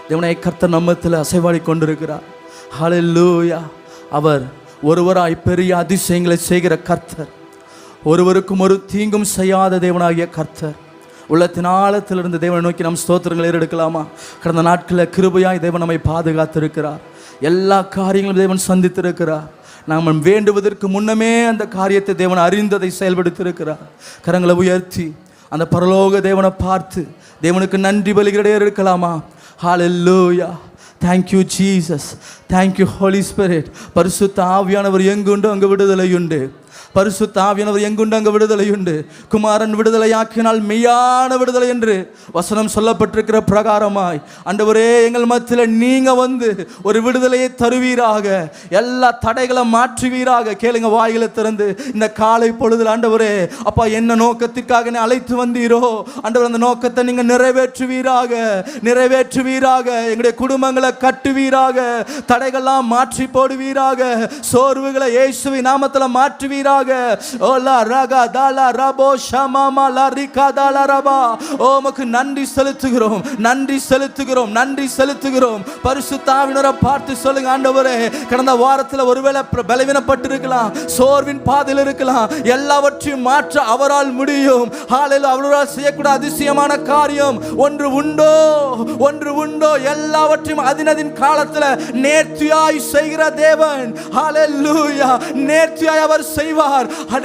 தேவனை கர்த்தர் நம்மத்தில் அசைவாடி கொண்டிருக்கிறார். ஹல்லேலூயா. அவர் ஒருவராய் பெரிய அதிசயங்களை செய்கிற கர்த்தர், ஒருவருக்கும் ஒரு தீங்கும் செய்யாத தேவனாகிய கர்த்தர். உள்ளத்தின் ஆழத்திலிருந்து தேவனை நோக்கி நம் ஸ்தோத்திரங்களை ஏறெடுக்கலாமா? கடந்த நாட்களில் கிருபையாய் தேவன் நம்மை பாதுகாத்திருக்கிறார். எல்லா காரியங்களும் தேவன் சந்தித்திருக்கிறார். நாம் வேண்டுவதற்கு முன்னமே அந்த காரியத்தை தேவன் அறிந்ததை செயல்படுத்தியிருக்கிறார். கரங்களை உயர்த்தி அந்த பரலோக தேவனை பார்த்து தேவனுக்கு நன்றி பலிகளிடையே இருக்கலாமா? ஹல்லேலூயா. Thank you Jesus. Thank you Holy Spirit. பரிசுத்த ஆவியானவர் எங்குண்டு அங்கு விடுதலை உண்டு. பரிசுத்த ஆவியானவர் எங்குண்டு அங்கு விடுதலை உண்டு. குமாரன் விடுதலையாக்கினால் மெய்யான விடுதலை என்று வசனம் சொல்லப்பட்டிருக்கிற பிரகாரமாய் ஆண்டவரே எங்கள் மத்தியில் நீங்க வந்து ஒரு விடுதலையை தருவீராக, எல்லா தடைகளை மாற்றுவீராக. கேளுங்க வாயில திறந்து இந்த காலை பொழுதில் ஆண்டவரே அப்பா என்ன நோக்கத்திற்காக அழைத்து வந்தீரோ ஆண்டவர் அந்த நோக்கத்தை நீங்க நிறைவேற்றுவீராக, நிறைவேற்றுவீராக. எங்களுடைய குடும்பங்களை கட்டுவீராக, தடைகள்லாம் மாற்றி போடுவீராக, சோர்வுகளை இயேசுவின் நாமத்தில் மாற்றுவீராக. ஓலா ரகா தாலா ரபோ ஷமாமா லரிகா தாலா ரபா. உமக்கு நன்றி செலுத்துகிறோம், நன்றி செலுத்துகிறோம், நன்றி செலுத்துகிறோம். பரிசுத்த ஆவியானவரை பார்த்து சொல்லுங்க, ஆண்டவரே கடந்த வாரத்தில் ஒருவேளை பலவீனப்பட்டிருக்கலாம், சோர்வின் பாதையில் இருக்கலாம், எல்லாவற்றையும் மாற்ற அவரால் முடியும். ஹல்லேலூயா. அவரால் செய்யக்கூடிய அதிசயமான காரியம் ஒன்று உண்டோ, ஒன்று உண்டோ. எல்லாவற்றையும் அதினதின் காலத்தில் நேர்த்தியாய் செய்கிற தேவன். ஹல்லேலூயா. நேர்த்தியாய் அவர் செய்வார்,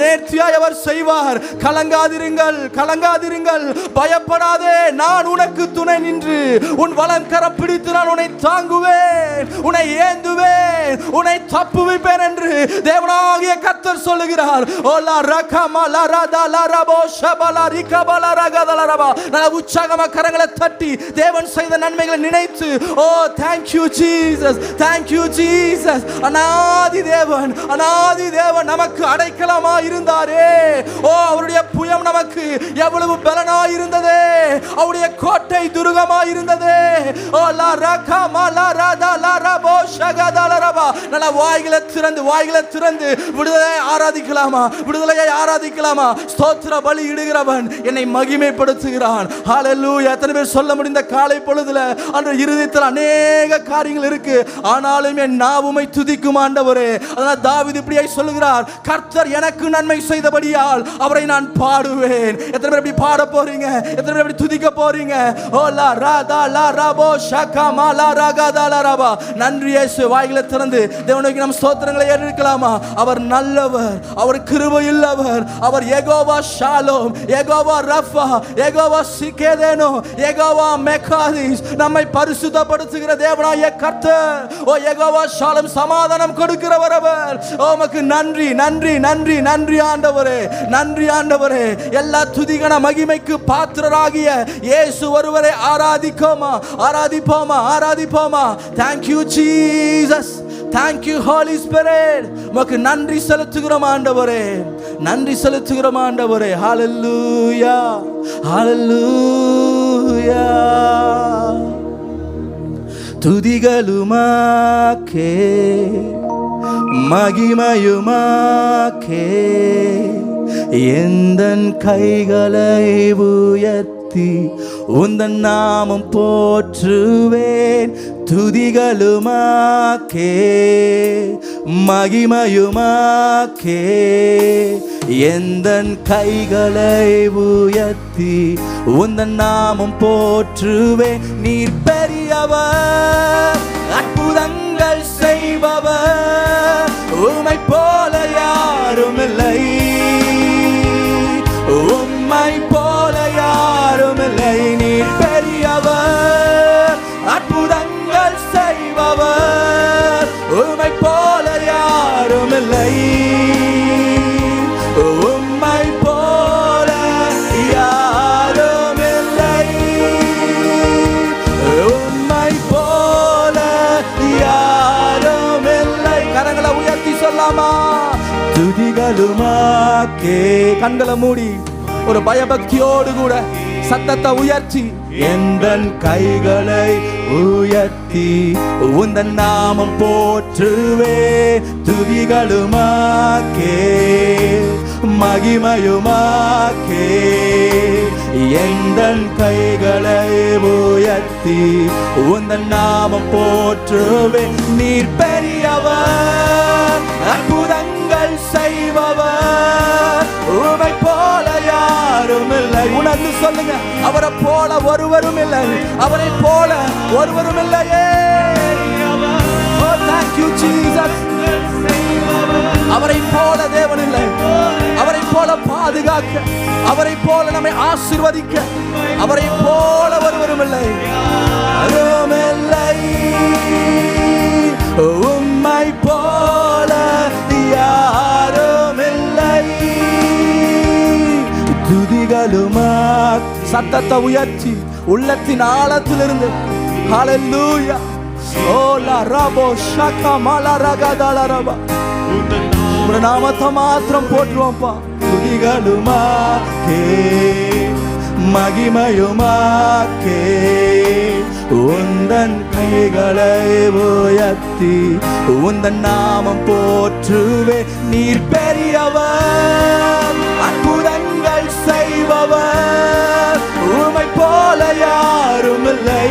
நேர்த்தியாய் அவர் செய்வார். கலங்காதிருங்கள், கலங்காதிருங்கள், பயப்படாதே. நான் உனக்கு துணை நின்று உன் வலம் கரம் பிடித்து நான் உன்னை தாங்குவேன், உன்னை ஏந்துவேன், உன்னை தப்புவிப்பேன் என்று தேவனாகிய கர்த்தர் சொல்லுகிறார். ஓலா ரகமா லரதா லரபோ ஷபலா ரிகபலா ரகதல ரபா. நான் உற்சாகமாக கரங்களை தட்டி தேவன் செய்த நன்மைகளை நினைத்து, ஓ thank you Jesus, thank you Jesus. அநாதி தேவன், அநாதி தேவன் நமக்கு அடைக்கலமா இருந்தாரே. ஓ அவருடைய புயம் நமக்கு எவ்வளவு பலனா இருந்தது, அவருடைய கோட்டை துருகமா இருந்தது. ஓ லா ரகமா லரதா லரபோ ஷகதல ரபா. நல்ல வாய்களை திறந்து, வாய்களை திறந்து விடுதலையை ஆராதிக்கலாமா? விடுதலையை ஆராதிக்கலாமா? ஸ்தோத்திர பலி இடுகிறவன் என்னை மகிமைப்படுத்துகிறான். ஹல்லேலூயா. எத்தனை பேர் சொல்ல முடிந்த காலை பொழுதுல அந்த இருதயத்தில் அநேக காரியங்கள் இருக்கு, ஆனாலும் என் நாவுமை துதிக்கும் ஆண்டவரே. அதனால் தாவீது இப்படியே சொல்லுகிறார், கர்த்தர் எனக்கு நன்மை செய்தபடியால் அவரை நான் பாடுவேன். எத்தனை பேர் இப்படி பாட போறீங்க? எத்தனை பேர் இப்படி துதிக்க போறீங்க? ஓ லா ராதா லா ரபோ ஷகமா லா ரகதா லா ரபா. நன்றி இயேசு. வாய்களை திறந்து தேவனுக்கு நம் ஸ்தோத்திரங்களை ஏறெடுக்கலாமா? அவர் நல்லவர், அவர் கிருபையுள்ளவர், அவர் யெகோவா ஷாலோம், யெகோவா ரஃபா, யெகோவா சிகேதேனோ, யெகோவா மெகாதிஸ். நம்மை பரிசுத்தப்படுத்துகிற தேவனாகிய கர்த்தர். ஓ யெகோவா ஷாலோம், சமாதானம் கொடுக்கிறவர் அவர். உமக்கு நன்றி, நன்றி, நன்றி, நன்றி ஆண்டவரே, நன்றி ஆண்டவரே. எல்லா துதிகன மகிமைக்கு பாத்திரராகிய இயேசு ஒருவரை ஆராதிக்கோமா, ஆராதிப்போமா, ஆராதிப்போமா. Thank you Jesus, thank you Holy Spirit. உமக்கு நன்றி செலுத்துகிறோம் ஆண்டவரே, நன்றி செலுத்துகிறோம் ஆண்டவரே. ஹல்லேலூயா, ஹல்லேலூயா. துதிகளுமாக்கே மகிமையுமாக்கே எந்தன் கைகளை உயர்த்தி உந்தன் நாமம் போற்றுவேன். துதிகளுமாக்கே மகிமையுமாக்கே எந்தன் கைகளை உயர்த்தி உந்தன் நாமம் போற்றுவேன். நீர் பெரியவர், அற்புதங்கள் செய்பவர், உம்மை போல யாரும் இல்லை, உம்மை போல யாரும் இல்லை. நீர் பெரியவர், அற்புதங்கள் செய்பவர், உம்மை போல யாரும் இல்லை, உம்மை போல யாரும் இல்லை, உம்மை போல யாரும் இல்லை. கரங்களை உயர்த்தி சொல்லாமா? துதிகளுமாக்கே. கண்களை மூடி ஒரு பயபக்தியோடு கூட சத்தத்தை உயர்த்தி, எந்தன் கைகளை உயர்த்தி உந்தன் நாமம் போற்றுவே. துதிகளுமாக்கே மகிமையுமாக்கே எந்தன் கைகளை உயர்த்தி உந்தன் நாமம் போற்றுவே. நீர் பெரியவர், அற்புதங்கள் செய்பவர், உமை போல யாரும் இல்லை. உணர்ந்து சொல்லுங்க, அவரை போல ஒருவரும் இல்லை, அவரை போல ஒருவரும் இல்லையே. Oh, thank you Jesus. அவரை போல தேவன் இல்லை, அவரை போல பாதுகாக்க, அவரை போல நம்மை ஆசீர்வதிக்க, அவரை போல ஒருவரும் இல்லை, யாரும் இல்லை. உம்மை போல யாரும் இல்லை. துதிகளுமா சத்தத்தை உயர்த்தி உள்ளத்தின் ஆழத்திலிருந்து ஹல்லேலூயா. ஓ லா ரபோ ஷகா மலா ரகதல ரபா. உம்முடைய நாமத்தை மாத்திரம் போற்றுவோம்ப்பா. துதிகளுமாக்கே மகிமையுமாக்கே உந்தன் கைகளை உயர்த்தி உந்தன் நாமம் போற்றுவே. நீர் பெரியவர், அற்புதங்கள் செய்பவர், உம்மை போல யாரும் இல்லை,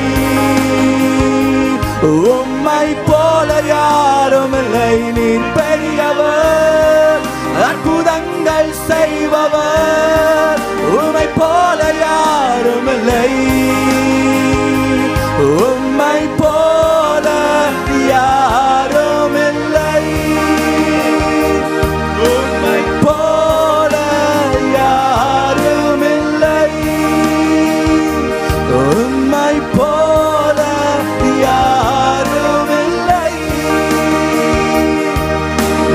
உம்மை போல யாரும் இல்லை. நீர் பெரியவர், அற்புதங்கள் செய்பவர், உம்மை போல யாரும் இல்லை, உம்மை போல யாரும் இல்லை, உம்மை போல யாரும் இல்லை, உம்மை போல யாரும் இல்லை.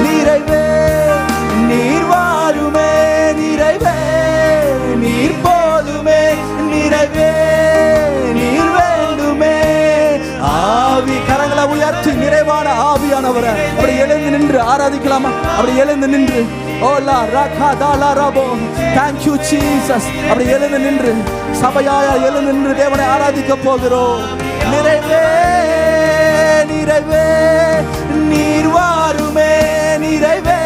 நிறைவே நீர் வாருமே, நிறைவே நீர் போதுமே, நிறைவே நீர் வேண்டுமே. ஆவி கரங்களை உயர்த்தி நிறைவான ஆவியானவரை அப்படி எழுந்து நின்று ஆராதிக்கலாமா? அப்படி எழுந்து நின்று ஓலா ரகா தாலா ரபோ. Thank you Jesus. அப்படி எழுந்து நின்று சபையாய எழுந்து நின்று தேவனை ஆராதிக்க போகிறோம். நிறைவே நிறைவே நீர் வாருமே, நிறைவே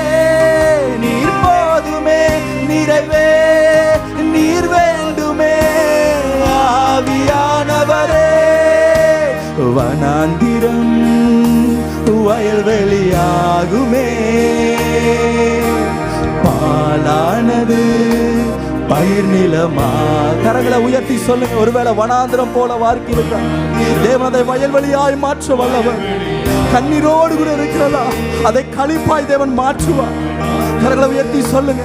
நீர் போதுமே, நிறைவே நீர் வேண்டுமே. ஆவியானவரே வனாந்திரம் வயல்வெளியாகுமே, பாலானது பயிர் நிலமா. கரங்களை உயர்த்தி சொல்லுங்க. ஒருவேளை வனாந்திரம் போல வாழ்க்கை தேவனை வயல்வெளியாய் மாற்ற வல்லவர். கண்ணீரோடு கூட இருக்கிறதா, அதை களிப்பாய் தேவன் மாற்றுவார். கரங்களை உயர்த்தி சொல்லுங்க.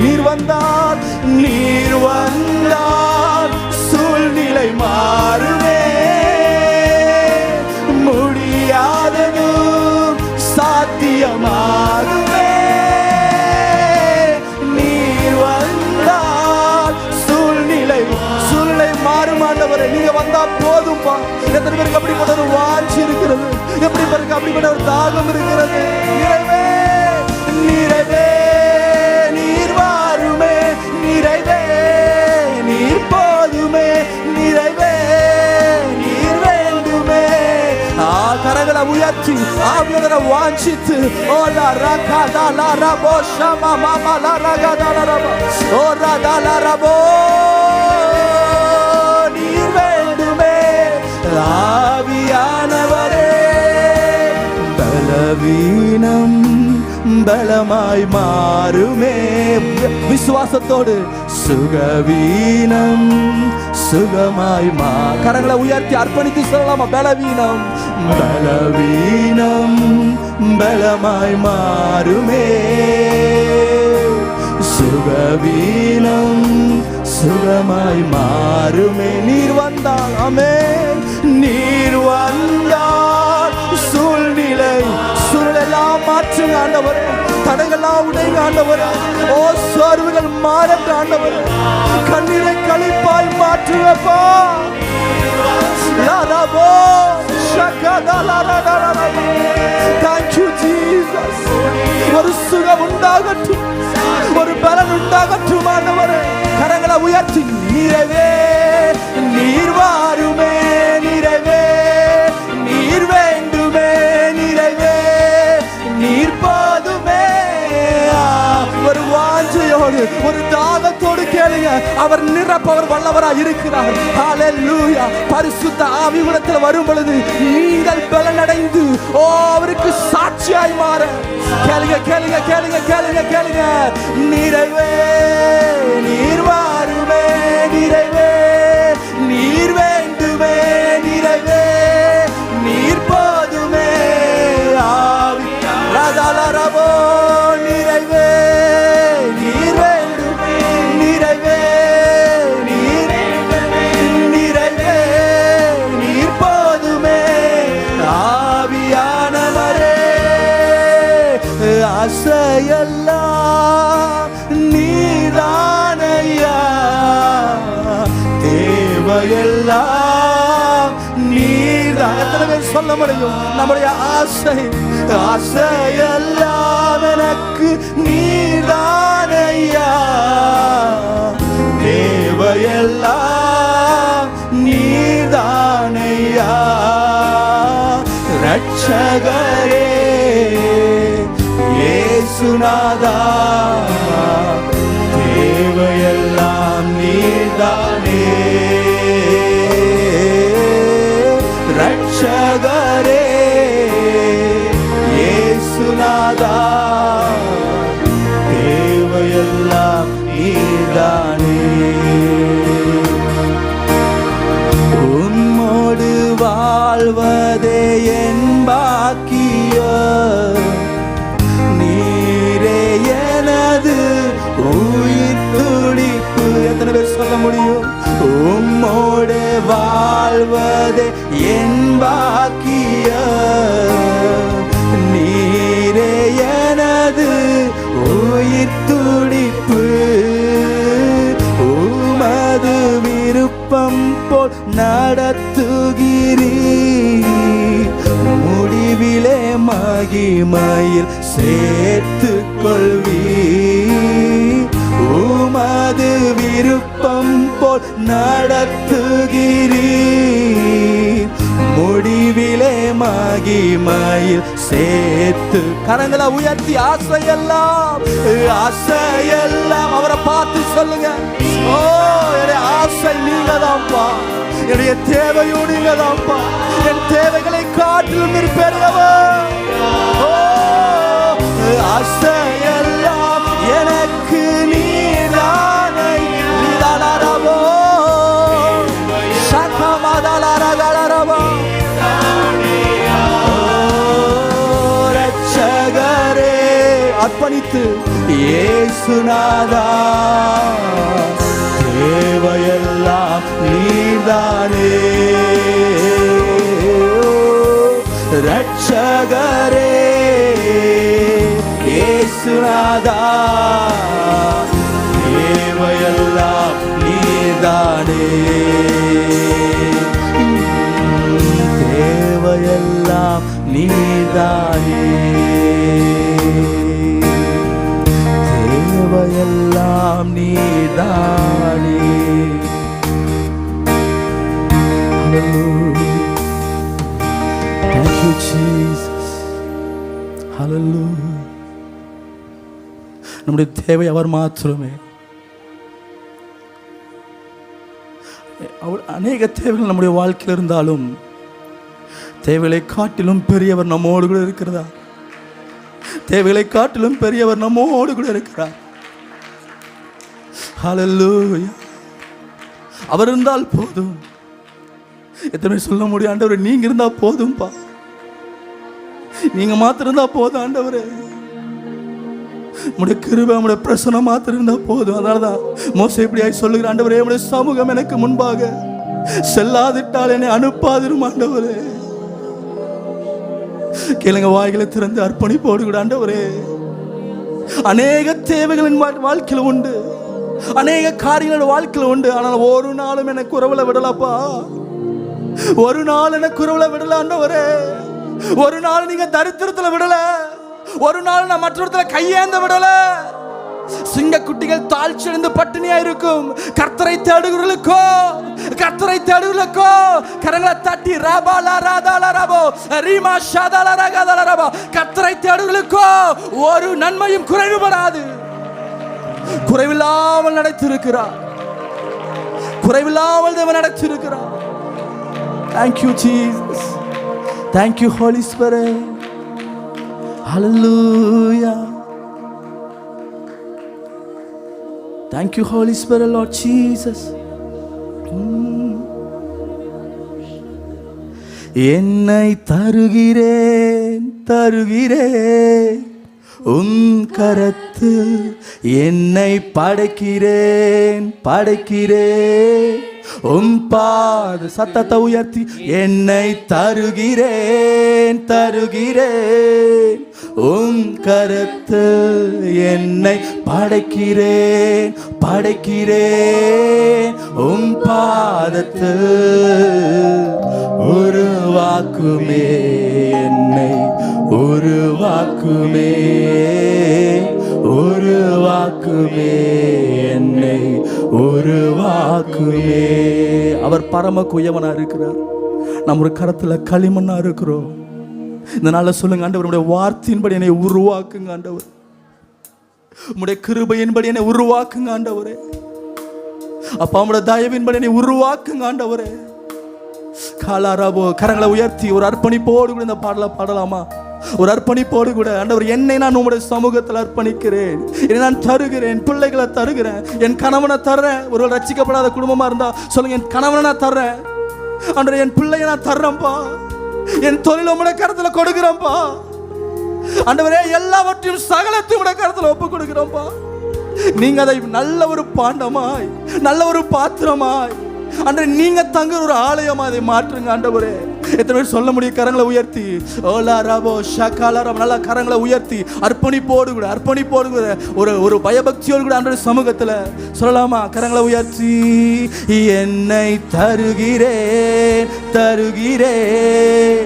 நீர் வந்தால், நீர் வந்தால் சூழ்நிலை மாறுமே, முடியாததும் சாத்தியமாகுமே. நீர் வந்தால் சூழ்நிலை மாறும். ஆண்டவரே நீங்க வந்தா போதும்பா. எத்தனை பேருக்கு அப்படிப்பட்ட ஒரு வாஞ்சி இருக்கிறது, எப்படி பேருக்கு அப்படிப்பட்ட ஒரு தாகம் இருக்கிறது. நிறைவே நிறைவே நீர் வாருமே, நிறைவே நீர் போதுமே, நிறைவே நீர் வேண்டுமே. கரங்களை உயர்த்தி ஆவியானவரை வாஞ்சித்து ஓலா ரகா தாலா ரபோ ஷமா மாமா லா ரகா தாலா ரபோ ஓ ரகா தாலா ரபோ. நீர் வேண்டுமே ஆவியானவரே. பலவீனம் பலமாய் மாறுமே. விசுவாசத்தோடு சுகவீனம் சுகமாய் கரங்களை உயர்த்தி அர்ப்பணித்து சொல்லலாமா? பலவீனம் பலவீனம் பலமாய் மாறுமே, சுகவீனம் சுகமாய் மாறுமே. நீர் வந்தால் ஆமென். நீர் வந்தால் சூழ்நிலையெல்லாம் மாற்றுங்க ஆண்டவரே. தடைகள்லாம் உடைங்க ஆண்டவரே. ஓ சோர்வுகள் மாறட்டும் ஆண்டவரே. கண்ணீரை களிப்பாய் மாற்றுங்கப்பா. Thank you Jesus. ஒரு சுகம் உண்டாகட்டும், ஒரு பலன் உண்டாகட்டும் ஆண்டவரே. கரங்களை உயர்த்தி நிறைவே நீர் வாருமே, நிறைவே நீர் வேண்டுமே, நிறைவே நீர் போதும் இருக்கிறார். ஹalleluya. பரிசுத்த ஆவியிடத்தில் வரும் பொழுது நீங்கள் பலனடைந்து அவருக்கு சாட்சியாய் மாற கேளுங்க கேளுங்க கேளுங்க கேளுங்க கேளுங்க. நிறைவே நீர் வாருமே, நிறைவே நீர் வேண்டுமே, நிறைவே நீர் போதுமே ஆவி ரதலரபோ. நிறைவே நீர் வேண்டுமே, நிறைவே நீர் நிறைவே நீர் போதுமே ஆவியானவரே. ஆசையெல்லாம் நீதானையா, தேவையெல்லாம் நீதான். எத்தனை பேர் சொல்ல முடியும்? நம்முடைய ஆசையெல்லாம் எனக்கு நீதானையா, தேவையெல்லாம் நீதானையா. ரட்சகரே இயேசுநாதா, தேவையெல்லாம் நீதானே. ரட்சகரே இயேசுநாதா, தேவையெல்லாம் நீதானே. உம்மோடு வாழ்வதே என் பாக்கியம், நீரே எனது உயிர் துடிப்பு. எத்தனை பேர் சொல்ல முடியும்? உம்மோடு வாழ்வதே என் பாக்கியம், நீரே எனது உயிர் துடிப்பு. உமது விருப்பம் போல் நடத்துகிறீர், முடிவிலே மகிமையில் சேர்த்து கொள்வீர். உமது விருப்பம் போல் நடத்துகிறீர், முடிவிலே மகிமையில் சேர்த்து. கரங்களை உயர்த்தி ஆசையெல்லாம் ஆசையெல்லாம் அவரை பார்த்து சொல்லுங்க. ஓ என்னுடைய ஆசை நீங்க தான்ப்பா, என்னுடைய தேவையும் நீங்க தான்ப்பா, என் தேவைகளை காட்டிலும் பெரியவர். ஓ ஆசையெல்லாம் எனக்கு நீதானை. நீதானரபோ சகமதலரகலரபோ. ரட்சகரே அர்ப்பணித்து இயேசுநாதா, தேவையெல்லாம் நீதானே. ரட்சகரே இயேசுநாதா, தேவையெல்லாம் நீதானே. தேவையெல்லாம் நீதானே, தேவையெல்லாம் நீதானே. Thank you Jesus. Hallelujah. நம்முடைய தேவை அவர் மாத்திரமே. அநேக தேவைகள் நம்முடைய வாழ்க்கையில் இருந்தாலும் தேவைகளை காட்டிலும் பெரியவர் நம்மோடு கூட இருக்கிறதா? தேவைகளை காட்டிலும் பெரியவர் நம்மோடு கூட இருக்கிறார். ஹல்லேலூயா. அவர் இருந்தால் போதும். எத்தனை சொல்ல முடியும்? ஆண்டவரே நீங்க இருந்தா போதும்பா, நீங்க மாத்திரம் இருந்தா போதும் ஆண்டவரே. உடைய கிருபை உடைய பிரசனம் மாத்திரம் இருந்தா போதும். அதனாலதான் மோசே இப்படியாய் சொல்லுகிற, ஆண்டவரே உடைய சமூகம் எனக்கு முன்பாக செல்லாதிட்டால் என்னை அனுப்பாதிரும் ஆண்டவரே. கேளுங்க, வாய்களை திறந்து அர்ப்பணிப்போடு கூட. ஆண்டவரே அநேக தேவைகளின் வாழ்க்கையில உண்டு, அநேக காரியங்களோட வாழ்க்கையில உண்டு. ஆனால் ஒரு நாளும் எனக்கு குறவுல விடலப்பா, ஒரு நாள் எனக்கு குறவுல விடல ஆண்டவரே. ஒரு நாள் நீங்க தரித்திரத்துல விடல, ஒரு நாள் நான் மற்றொருத்தர கையேந்த விடல. சிங்க குட்டிகள் தாழ்ச்சியடைந்து பட்டினியா இருக்கும். கர்த்தரை தேடுகிறவர்களுக்கோ, கர்த்தரை தேடுகிறவர்களுக்கோ கரங்களை தட்டி ரபாலா ராதாலா ரபோ ரீமா ஷாதாலா ரகாதாலா ரபோ. கர்த்தரை தேடுகிறவர்களுக்கோ ஒரு நன்மையும் குறைவுபடாது. குறைவில்லாமல் நடத்திருக்கிறார், குறைவில்லாமல் தேவன் நடத்தியிருக்கிறார். Thank you Jesus. Thank you Holy Spirit. Hallelujah. Thank you Holy Spirit, Lord Jesus. என்னை தருகிறேன் தருகிறேன் உன் கரத்தில், என்னை படைக்கிறேன் படைக்கிறேன் உன் பாத. சத்தத்தை உயர்த்தி என்னை தருகிறேன் தருகிறேன் உன் கரத்தில், என்னை படைக்கிறேன் படைக்கிறேன் உன் பாதத்தில். உருவாக்குமே என்னை உருவாக்குமே உருவாக்குமே என்னை உருவாக்குமே. அவர் பரம குயவனா இருக்கிறார். நம்ம ஒரு கரத்துல களிமண்ணா இருக்கிறோம். இந்த நாள்ல சொல்லுங்க, ஆண்டவர் உம்முடைய வார்த்தையின்படி என்னை உருவாக்குங்க ஆண்டவர். உம்முடைய கிருபையின்படி என்னை உருவாக்குங்க ஆண்டவரே. அப்பா உம்முடைய தயவின்படி என்னை உருவாக்குங்க ஆண்டவரே. காலாராபோ கரங்களை உயர்த்தி ஒரு அர்ப்பணிப்போடு கூட இந்த பாடலை பாடலாமா? ஒரு அர்ப்பணிப்போடு கூட, ஆண்டவர் என்னை நான் உங்களுடைய சமூகத்தில் அர்ப்பணிக்கிறேன், என்னை நான் தருகிறேன், பிள்ளைகளை தருகிறேன், என் கணவனை தர்றேன். ஒரு ரட்சிக்கப்படாத குடும்பமா இருந்தா சொல்லுங்க, என் கணவனை நான் தர்றேன் ஆண்டவர், என் பிள்ளையை நான் தர்றேன்ப்பா, என் தொழில் உங்களுடைய கருத்துல கொடுக்கிறேன்ப்பா ஆண்டவரே, எல்லாவற்றையும் சகலத்தையும் உங்களுடைய கருத்துல ஒப்பு கொடுக்கிறோம்ப்பா. நீங்க அதை நல்ல ஒரு பாண்டமாய் நல்ல ஒரு பாத்திரமாய் ஆண்டவரே நீங்க தங்குற ஒரு ஆலயமா அதை மாற்றுங்க ஆண்டவரே. எத்தனை பேர் சொல்ல முடியும்? கரங்களை உயர்த்தி ஓலா ராபோ ஷகாலா ராபோ நல்லா கரங்களை உயர்த்தி அர்ப்பணிப்போடு கூட அர்ப்பணிப்போடு கூட ஒரு பயபக்தியோடு கூட ஆண்டவருடைய சமூகத்துல சொல்லலாமா? கரங்களை உயர்த்தி என்னை தருகிறேன் தருகிறேன்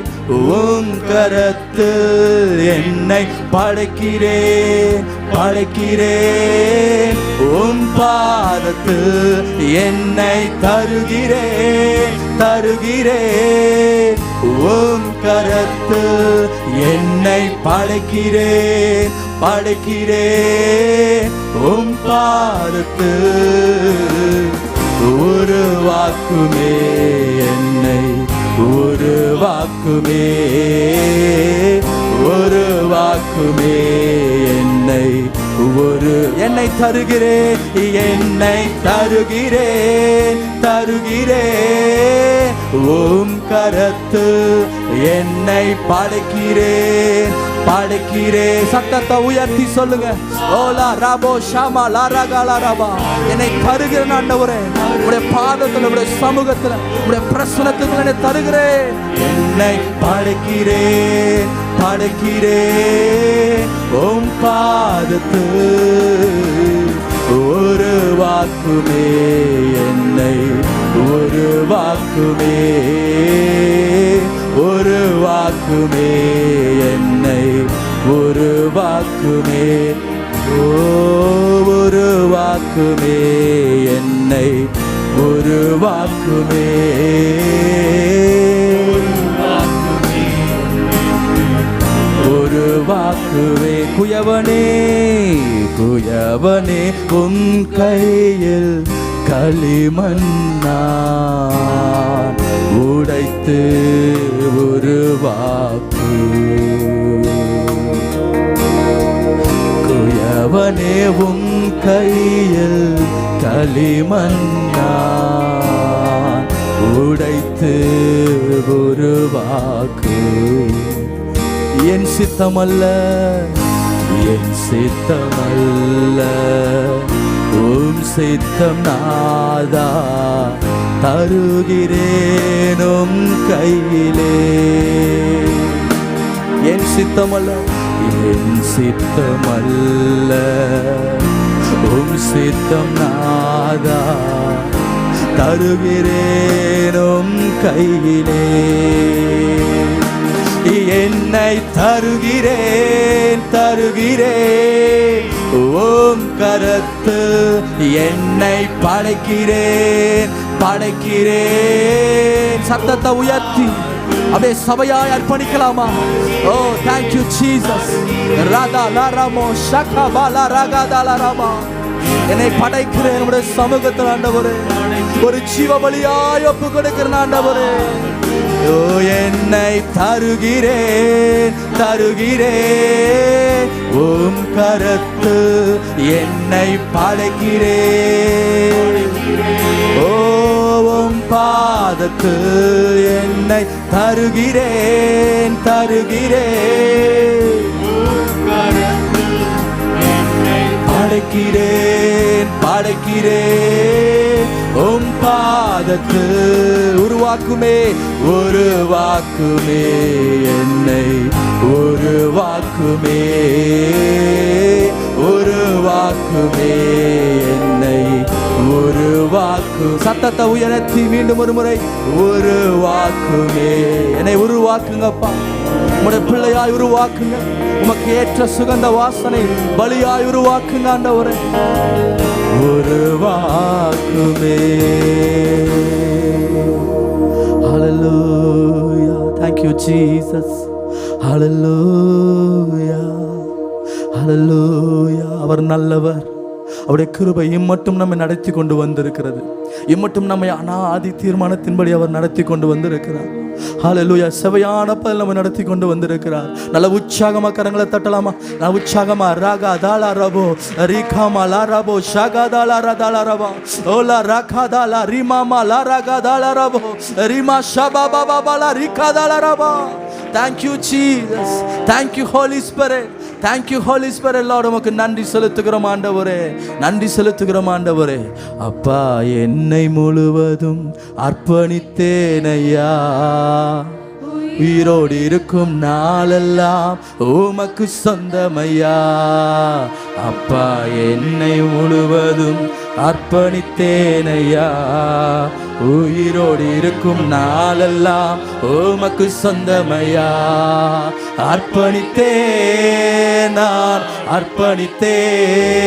உன் கரத்தில், என்னை படைக்கிறேன் படைக்கிறேன் உன் பாதத்தில், என்னை தருகிறேன் தருகிறேன் உன் கரத்தில், என்னை படைக்கிறேன் படைக்கிறேன் உன் பாதத்தில். உருவாக்குமே என்னை உருவாக்குமே உருவாக்குமே என்னை என்னை தருகிறேன் என்னை தருகிறேன் தருகிறேன் உம் கரத்து, என்னை படைக்கிறேன் படைக்கிறேன். சத்தத்தை உயர்த்தி சொல்லுங்க. ஓலா ராபோ ஷாமா லாரகாலா ராபா, என்னை தருகிறேன் ஆண்டவரே, உடைய பாதத்துல உடைய சமூகத்துல உடைய பிரசனத்துக்கு என்னை தருகிறேன். என்னை படைக்கிறேன் படைக்கிறேன் உம் பாதத்து. உருவாக்குமே என்னை உருவாக்குமே உருவாக்குமே என்னை உருவாக்குமே. ஓ உருவாக்குமே என்னை உருவாக்குமே உருவாக்குவே. குயவனே குயவனே உன் கையில் களிமண்ணான் உடைத்து உருவாக்கு. குயவனே உன் கையில் களிமண்ணான் உடைத்து உருவாக்கு. என் சித்தமல்ல என் சித்தமல்ல உம் சித்தம் நாதா, தருகிறேனும் கையிலே. என் சித்தமல்ல என் சித்தமல்ல உம் சித்தம் நாதா, தருகிறேனும் கையிலே. என்னை தருகிறேன் தருகிறேன் ஓம் கரத்து, என்னை படைக்கிறேன் படைக்கிறேன். சத்தத்தை உயர்த்தி அப்படியே சபையாய் அர்ப்பணிக்கலாமா? ஓ thank you Jesus. Radha லாராமோ ஷகா Bala Raaga தாலா ராமா, என்னை படைக்கிறேன் உடைய சமூகத்தில் ஆண்டவரே. ஒரு ஜீவ பலியாய் ஒப்பு கொடுக்கிறேன் ஆண்டவரே. ஓ என்னை தருகிறேன் தருகிறேன், உம் கரத்து என்னை படைக்கிறேன். ஓ உம் பாதத்து என்னை தருகிறேன் தருகிறேன், படைக்கிறேன் படைக்கிறேன். உம் பாதத்து உருவாக்குமே உருவாக்குமே என்னை உருவாக்குமே உருவாக்குமே என்னை உருவாக்கு. சத்தத்தை உயர்த்தி மீண்டும் ஒரு முறை உருவாக்குமே என்னை உருவாக்குங்கப்பா. உம்முடைய பிள்ளையாய் உருவாக்குங்க. உமக்கு ஏற்ற சுகந்த வாசனை பலியாய் உருவாக்குங்க ஆண்டவரே. உருவாக்குமே. ஹல்லேலூயா. Thank you Jesus. ஹல்லேலூயா ஹல்லேலூயா. அவர் நல்லவர். அவருடைய கிருபை இம்மட்டும் நம்மை நடத்தி கொண்டு வந்திருக்கிறது. இம்மட்டும் நம்மை அனாதி தீர்மானத்தின்படி அவர் நடத்தி கொண்டு வந்திருக்கிறார். ஹல்லேலூயா. செவையான பதில் நம்ம நடத்தி கொண்டு வந்திருக்கிறார். நல்ல உற்சாகமா கரங்களை தட்டலாமா? நல்ல உற்சாகமா ராகா தாலா ரபோ ரிகாமா லா ரபோ ஷாகா தாலா ரதாலா ரபா ஓலா ராகா தாலா ரிமாமா லா ராகா தாலா ரபோ ரிமா ஷபா பாபா பாலா ரிகா தாலா ரபா. Thank you Jesus. Thank you Holy Spirit. Thank you Holy Spirit. Lord, உமக்கு நன்றி செலுத்துகிறோம் ஆண்டவரே, நன்றி செலுத்துகிறோம் ஆண்டவரே. அப்பா என்னை முழுவதும் அர்ப்பணித்தேன் ஐயா, உயிரோடு இருக்கும் நாளெல்லாம் உமக்கு சொந்தமையா. அப்பா என்னை முழுவதும் அர்ப்பணித்தேன் ஐயா, உயிரோடு இருக்கும் நாளெல்லாம் உமக்கு சொந்தமையா. அர்ப்பணித்தேன் நான் அர்ப்பணித்தேன்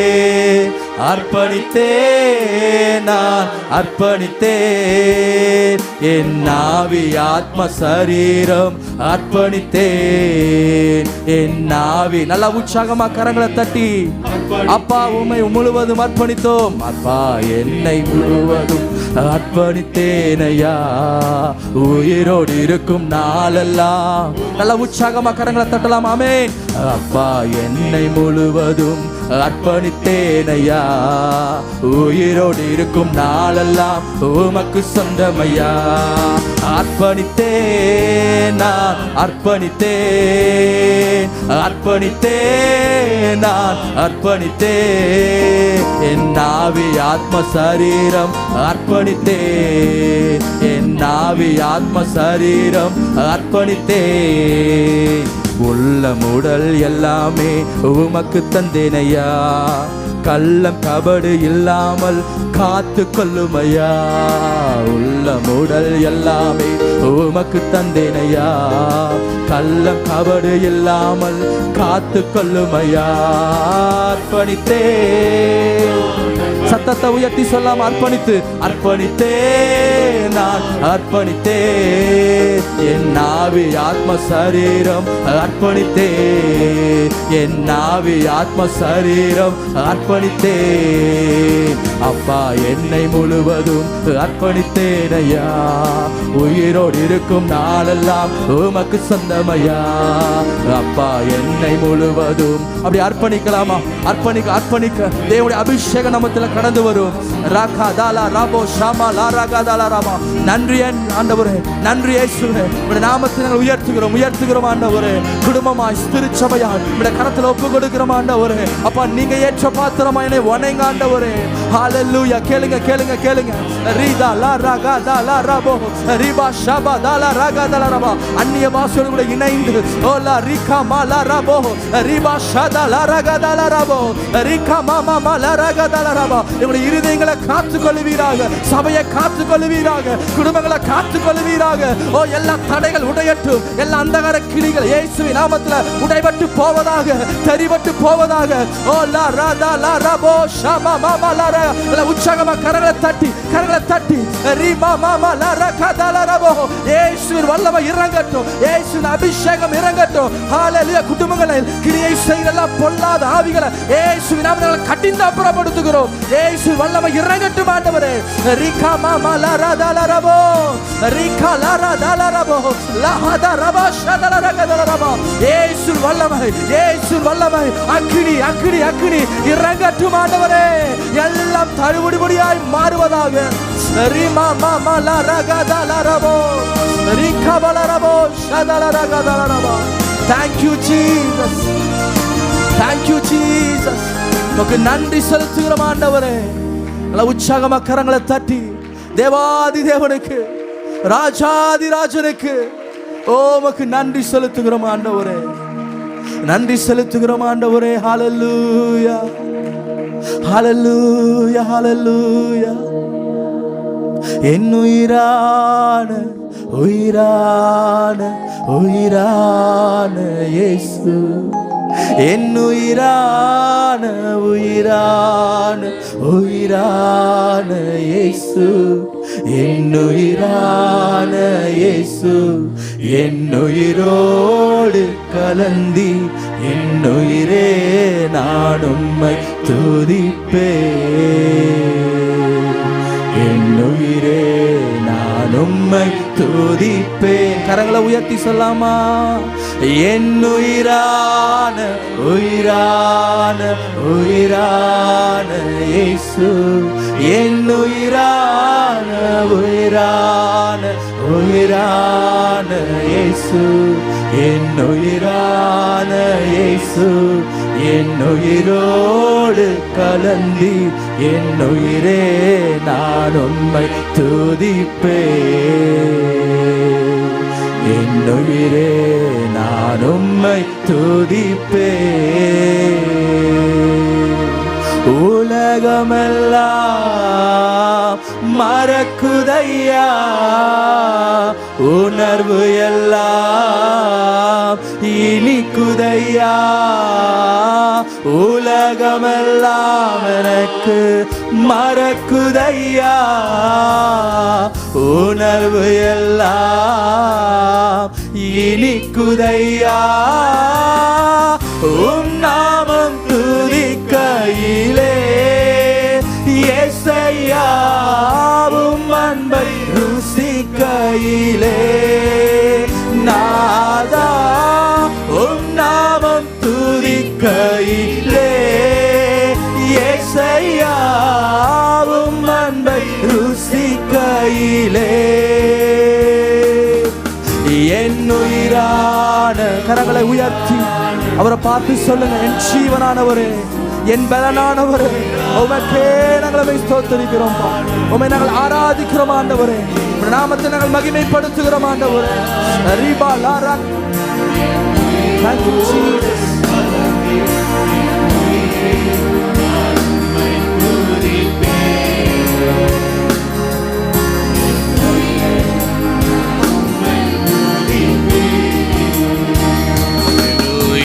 அர்ப்பணித்தேன் நான் அர்ப்பணித்தேன், என் ஆவி ஆத்ம சரீரம் அர்ப்பணித்தேன், என் ஆவி. நல்லா உற்சாகமா கரங்களை தட்டி அப்பா உம்மை முழுவதும் அர்ப்பணித்தோம். அப்பா என்னை முழுவதும் அர்ப்பணித்தேன் ஐயா, உயிரோடு இருக்கும் நாளெல்லாம். நல்லா உற்சாகமா கரங்களை தட்டலாம். ஆமென். அப்பா என்னை முழுவதும் அர்ப்பணித்தேன் ஐயா, உயிரோடு இருக்கும் நாளெல்லாம் உமக்கு சொந்தமையா. அர்ப்பணித்தேன் நான் அர்ப்பணித்தேன் அர்ப்பணித்தேன் நான் அர்ப்பணித்தேன், என் ஆவி ஆத்ம சரீரம் அர்ப்பணித்தேன், என் ஆவி ஆத்ம சரீரம் அர்ப்பணித்தேன். உள்ளம் உடல் எல்லாமே உமக்கு தந்தேனையா, கள்ளம் கபடு இல்லாமல் காத்து கொள்ளுமையா. உள்ளம் உடல் எல்லாமே உமக்கு தந்தேனையா, கள்ளம் கபடு இல்லாமல் காத்து கொள்ளுமையா. அர்ப்பணித்தேன். சத்தத்தை உயர்த்தி சொல்லாம அர்ப்பணித்து அர்ப்பணித்தேன் நான் அர்ப்பணித்தேன், என் ஆவி ஆத்ம சரீரம் அர்ப்பணித்தேன், என் ஆவி ஆத்ம சரீரம் அர்ப்பணித்தேன். அப்பா என்னை முழுவதும் அர்ப்பணித்தேன் ஐயா, உயிரோடு இருக்கும் நாளெல்லாம் உமக்கு சொந்தமையா. அப்பா என்னை முழுவதும் அப்படி அர்ப்பணிக்கலாமா? அர்ப்பணிக்க அர்ப்பணிக்க தேவனுடைய அபிஷேக நாமத்தில் கடந்து வரும். ராகா தாலா ராபோ ஷாமா லா ராகா தாலா ராமா. நன்றி ஆண்டவரே, நன்றி இயேசுவே. உம்முடைய நாமத்தை நாங்கள் உயர்த்துகிறோம் உயர்த்துகிறோம் ஆண்டவரே. குடும்பமாய் திருச்சபையாய் உம்முடைய கரத்தில் ஒப்பு கொடுக்கிறோம் ஆண்டவரே. அப்பா நீங்க ஏற்ற பாத்திரமா என்னை வணங்க ஆண்டவரே. ஹல்லேலூயா. கேளுங்க கேளுங்க கேளுங்க. ரீதா லா ராகா தாலா ராபோ ரிபா ஷாபா தாலா ராகா தாலா ராபா. அந்நிய பாஷையோடு கூட இணைந்து ஓலா ரிகா மா லா ராபோ ரிபா ஷாதா லா ராகா தாலா ராபோ ரிகா மாமா மா லா ராகா தாலா ராபா. இவருடைய இருதயங்களை காத்து கொள்ளுவீராக, சபையை காத்து கொள்ளுவீராக, குடும்பங்களை காத்து கொள்ளுவீராக. ஓ எல்லா தடைகள் உடையட்டும், எல்லா அந்தகார கிளிகள் இயேசுவின் நாமத்தில் உடைபட்டு போவதாக, தெரிபட்டு போவதாக. ஓ லா ராதா லா ராபோ ஷாமா மாமா லா ரா. உற்சாகமா கரங்களை தட்டி கரங்களை தட்டி ரிமா மாமா லா ராகா தாலா இயேசுவின் வல்லமை இறங்கட்டும், இயேசுவின் அபிஷேகம் இறங்கட்டும். ஹalleluya. குடும்பங்களில் கிரியை செய்கிற பொல்லாத ஆவிகளை இயேசுவின் நாமத்தில் கடிந்து அப்புறப்படுத்துகிறோம். இயேசுவின் வல்லமை இறங்கட்டும் ஆண்டவரே. ரிகா மாமா லரதலரபோ ரிகா லரதலரபோ லஹத ரபா ஷதலரகதலரபா. இயேசுவின் வல்லமை, இயேசுவின் வல்லமை அக்கினி அக்கினி அக்கினி இறங்கட்டும் ஆண்டவரே. எல்லாம் தழுவுடிபடியாய் மாறுவதாக. ரிமா மாமா லரகதலரபோ ரிகா பலரபோ ஷதலரகதலரபா. Thank you Jesus, thank you Jesus. உமக்கு நன்றி செலுத்துகிறோம் ஆண்டவரே. நல்ல உற்சாகமா கரங்களை தட்டி தேவாதி தேவனுக்கு, ராஜாதி ராஜனுக்கு உமக்கு நன்றி செலுத்துகிறோம் ஆண்டவரே, நன்றி செலுத்துகிறோம் ஆண்டவரே. ஹalleluya ஹalleluya ஹalleluya. என் உயிரான உயிரான உயிரான இயேசு, என் உயிரான உயிரான உயிரான இயேசு, என் உயிரான இயேசு, என் உயிரோடு கலந்தி என் உயிரே நான் உம்மை துதிப்பேன், என் உயிரே நான் உம்மை துதிப்பேன். கரங்களை உயர்த்தி சொல்லாமா? என் உயிரான உயிரான உயிரான இயேசு, என் உயிரான உயிரான உயிரான இயேசு, என் உயிரான இயேசு, என் உயிரோடு கலந்தி என் உயிரே நான் உம்மை துதிப்பேன், என் உயிரே நான் உம்மை துதிப்பேன். உலகமெல்லாம் மறக்குதையா, உணர்வு எல்லாம் இனிக்குதையா, உலகமெல்லாம் எனக்கு மறக்குதையா, உணர்வு எல்லாம் இனிக்குதையா, உம் நாமம் துதிக்கையிலே இயேசையா, உம் அன்பை ருசிக்கையிலே நாதா, உம் நாமம் துதிக்கையிலே இயேசையா, உம் அன்பை ருசிக்கையிலே என் உயிரான. கரங்களை உயர்த்தி அவரை பார்த்து சொல்லுங்க, என் ஜீவனானவரே, என் பலனானவரே, உமக்கே நாங்கள் ஸ்தோத்திரிக்கிறோம், உம்மை நாங்கள் ஆராதிக்கிறோம் ஆண்டவரே, நாமத்தை நாங்கள் மகிமைப்படுத்துகிறோம் ஆண்டவரே. ரிபா லாரா. Thank you Jesus.